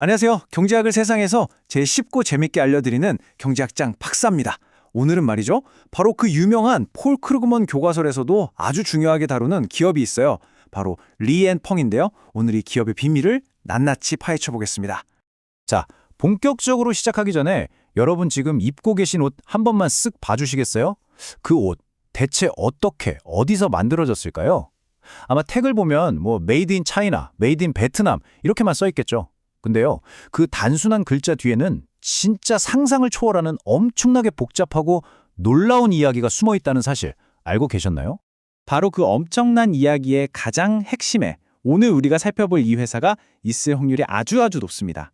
안녕하세요. 경제학을 세상에서 제일 쉽고 재밌게 알려드리는 경제학장 박사입니다. 오늘은 말이죠. 바로 그 유명한 폴 크루그먼 교과서에서도 아주 중요하게 다루는 기업이 있어요. 바로 리앤펑인데요. 오늘 이 기업의 비밀을 낱낱이 파헤쳐 보겠습니다. 자, 본격적으로 시작하기 전에 여러분 지금 입고 계신 옷 한 번만 쓱 봐주시겠어요? 그 옷 대체 어떻게 어디서 만들어졌을까요? 아마 택을 보면 메이드 인 차이나, 메이드 인 베트남 이렇게만 써 있겠죠. 근데요, 그 단순한 글자 뒤에는 진짜 상상을 초월하는 엄청나게 복잡하고 놀라운 이야기가 숨어 있다는 사실 알고 계셨나요? 바로 그 엄청난 이야기의 가장 핵심에 오늘 우리가 살펴볼 이 회사가 있을 확률이 아주 높습니다.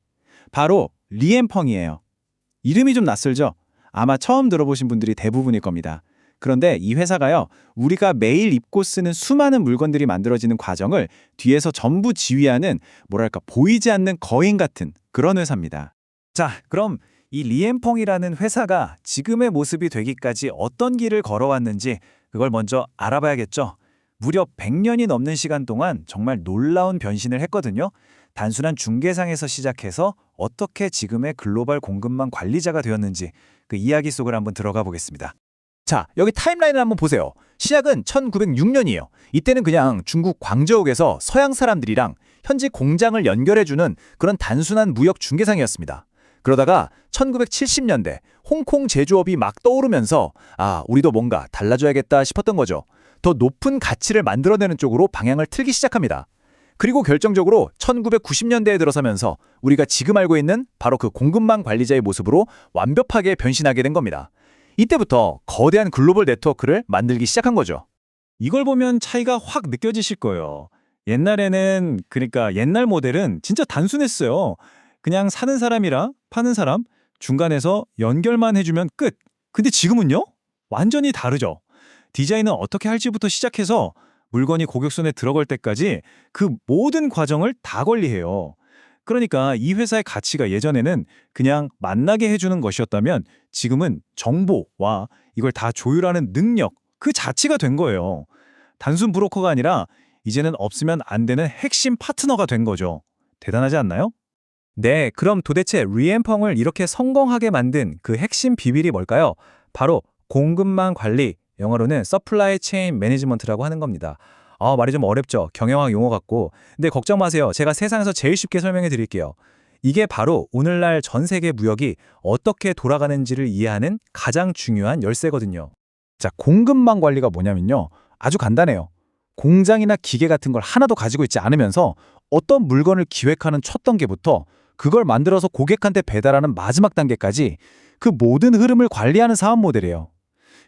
바로 리앤펑이에요. 이름이 좀 낯설죠? 아마 처음 들어보신 분들이 대부분일 겁니다. 그런데 이 회사가요, 우리가 매일 입고 쓰는 수많은 물건들이 만들어지는 과정을 뒤에서 전부 지휘하는 보이지 않는 거인 같은 그런 회사입니다. 자, 그럼 이 리앤펑이라는 회사가 지금의 모습이 되기까지 어떤 길을 걸어왔는지 그걸 먼저 알아봐야겠죠. 무려 100년이 넘는 시간 동안 정말 놀라운 변신을 했거든요. 단순한 중개상에서 시작해서 어떻게 지금의 글로벌 공급망 관리자가 되었는지 그 이야기 속으로 한번 들어가 보겠습니다. 자, 여기 타임라인을 한번 보세요. 시작은 1906년이에요. 이때는 그냥 중국 광저우에서 서양 사람들이랑 현지 공장을 연결해주는 그런 단순한 무역 중개상이었습니다. 그러다가 1970년대 홍콩 제조업이 막 떠오르면서 우리도 뭔가 달라져야겠다 싶었던 거죠. 더 높은 가치를 만들어내는 쪽으로 방향을 틀기 시작합니다. 그리고 결정적으로 1990년대에 들어서면서 우리가 지금 알고 있는 바로 그 공급망 관리자의 모습으로 완벽하게 변신하게 된 겁니다. 이때부터 거대한 글로벌 네트워크를 만들기 시작한 거죠. 이걸 보면 차이가 확 느껴지실 거예요. 옛날에는, 그러니까 옛날 모델은 진짜 단순했어요. 그냥 사는 사람이랑 파는 사람, 중간에서 연결만 해주면 끝. 근데 지금은요? 완전히 다르죠. 디자인은 어떻게 할지부터 시작해서 물건이 고객 손에 들어갈 때까지 그 모든 과정을 다 관리해요. 그러니까 이 회사의 가치가 예전에는 그냥 만나게 해주는 것이었다면 지금은 정보와 이걸 다 조율하는 능력, 그 자체가 된 거예요. 단순 브로커가 아니라 이제는 없으면 안 되는 핵심 파트너가 된 거죠. 대단하지 않나요? 네, 그럼 도대체 리앤펑을 이렇게 성공하게 만든 그 핵심 비밀이 뭘까요? 바로 공급망 관리, 영어로는 서플라이 체인 매니지먼트라고 하는 겁니다. 말이 좀 어렵죠. 경영학 용어 같고. 근데 걱정 마세요. 제가 세상에서 제일 쉽게 설명해 드릴게요. 이게 바로 오늘날 전 세계 무역이 어떻게 돌아가는지를 이해하는 가장 중요한 열쇠거든요. 자, 공급망 관리가 뭐냐면요. 아주 간단해요. 공장이나 기계 같은 걸 하나도 가지고 있지 않으면서 어떤 물건을 기획하는 첫 단계부터 그걸 만들어서 고객한테 배달하는 마지막 단계까지 그 모든 흐름을 관리하는 사업 모델이에요.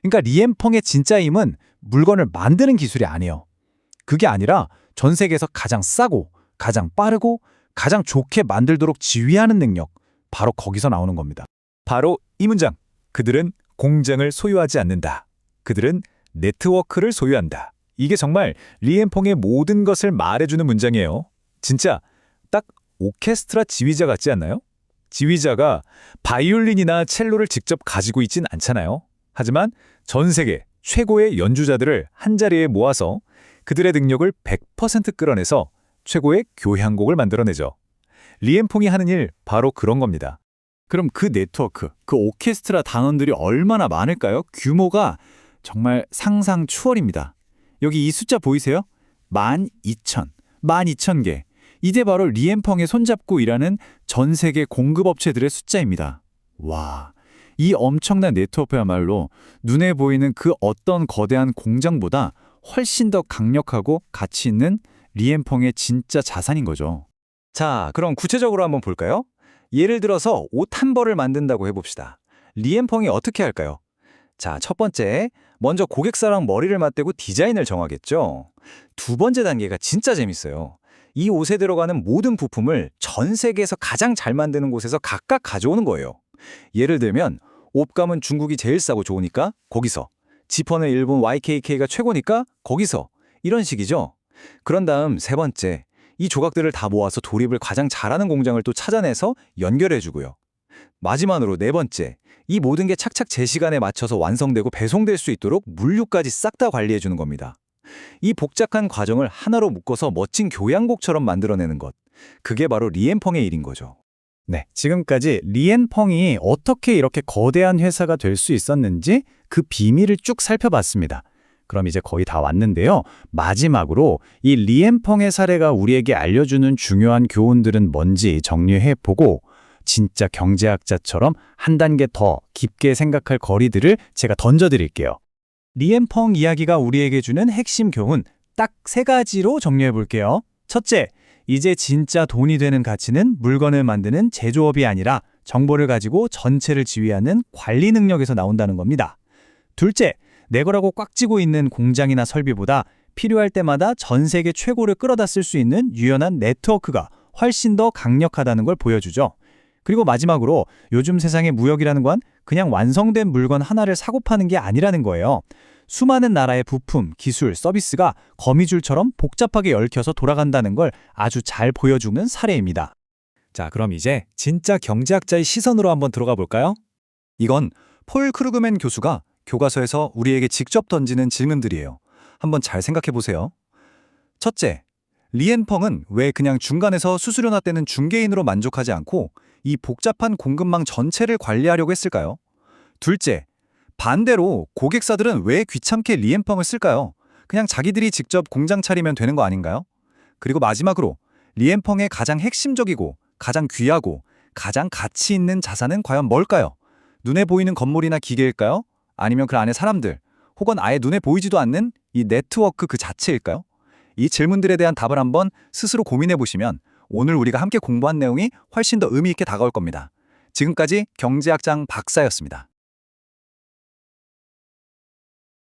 그러니까 리앤펑의 진짜 힘은 물건을 만드는 기술이 아니에요. 그게 아니라 전 세계에서 가장 싸고 가장 빠르고 가장 좋게 만들도록 지휘하는 능력, 바로 거기서 나오는 겁니다. 바로 이 문장. 그들은 공장을 소유하지 않는다. 그들은 네트워크를 소유한다. 이게 정말 리앤펑의 모든 것을 말해주는 문장이에요. 진짜 딱 오케스트라 지휘자 같지 않나요? 지휘자가 바이올린이나 첼로를 직접 가지고 있진 않잖아요. 하지만 전 세계 최고의 연주자들을 한자리에 모아서 그들의 능력을 100% 끌어내서 최고의 교향곡을 만들어내죠. 리앤펑이 하는 일 바로 그런 겁니다. 그럼 그 네트워크, 그 오케스트라 단원들이 얼마나 많을까요? 규모가 정말 상상 초월입니다. 여기 이 숫자 보이세요? 12,000개. 이게 바로 리앤펑에 손잡고 일하는 전 세계 공급업체들의 숫자입니다. 와, 이 엄청난 네트워크야말로 눈에 보이는 그 어떤 거대한 공장보다 훨씬 더 강력하고 가치 있는 리앤펑의 진짜 자산인 거죠. 자, 그럼 구체적으로 한번 볼까요? 예를 들어서 옷 한 벌을 만든다고 해봅시다. 리앤펑이 어떻게 할까요? 자, 첫 번째, 먼저 고객사랑 머리를 맞대고 디자인을 정하겠죠. 두 번째 단계가 진짜 재밌어요. 이 옷에 들어가는 모든 부품을 전 세계에서 가장 잘 만드는 곳에서 각각 가져오는 거예요. 예를 들면 옷감은 중국이 제일 싸고 좋으니까 거기서, 지퍼는 일본 YKK가 최고니까 거기서, 이런 식이죠. 그런 다음 세 번째, 이 조각들을 다 모아서 조립을 가장 잘하는 공장을 또 찾아내서 연결해주고요. 마지막으로 네 번째, 이 모든 게 착착 제 시간에 맞춰서 완성되고 배송될 수 있도록 물류까지 싹 다 관리해주는 겁니다. 이 복잡한 과정을 하나로 묶어서 멋진 교향곡처럼 만들어내는 것, 그게 바로 리앤펑의 일인 거죠. 네, 지금까지 리앤펑이 어떻게 이렇게 거대한 회사가 될 수 있었는지 그 비밀을 쭉 살펴봤습니다. 그럼 이제 거의 다 왔는데요. 마지막으로 이 리앤펑의 사례가 우리에게 알려주는 중요한 교훈들은 뭔지 정리해보고 진짜 경제학자처럼 한 단계 더 깊게 생각할 거리들을 제가 던져드릴게요. 리앤펑 이야기가 우리에게 주는 핵심 교훈 딱 3가지로 정리해 볼게요. 첫째, 이제 진짜 돈이 되는 가치는 물건을 만드는 제조업이 아니라 정보를 가지고 전체를 지휘하는 관리 능력에서 나온다는 겁니다. 둘째, 내 거라고 꽉 쥐고 있는 공장이나 설비보다 필요할 때마다 전 세계 최고를 끌어다 쓸 수 있는 유연한 네트워크가 훨씬 더 강력하다는 걸 보여주죠. 그리고 마지막으로 요즘 세상의 무역이라는 건 그냥 완성된 물건 하나를 사고 파는 게 아니라는 거예요. 수많은 나라의 부품, 기술, 서비스가 거미줄처럼 복잡하게 얽혀서 돌아간다는 걸 아주 잘 보여주는 사례입니다. 자, 그럼 이제 진짜 경제학자의 시선으로 한번 들어가 볼까요? 이건 폴 크루그맨 교수가 교과서에서 우리에게 직접 던지는 질문들이에요. 한번 잘 생각해 보세요. 첫째, 리앤펑은 왜 그냥 중간에서 수수료나 떼는 중개인으로 만족하지 않고 이 복잡한 공급망 전체를 관리하려고 했을까요? 둘째, 반대로 고객사들은 왜 귀찮게 리앤펑을 쓸까요? 그냥 자기들이 직접 공장 차리면 되는 거 아닌가요? 그리고 마지막으로 리앤펑의 가장 핵심적이고 가장 귀하고 가장 가치 있는 자산은 과연 뭘까요? 눈에 보이는 건물이나 기계일까요? 아니면 그 안에 사람들, 혹은 아예 눈에 보이지도 않는 이 네트워크 그 자체일까요? 이 질문들에 대한 답을 한번 스스로 고민해 보시면 오늘 우리가 함께 공부한 내용이 훨씬 더 의미 있게 다가올 겁니다. 지금까지 경제학장 박사였습니다.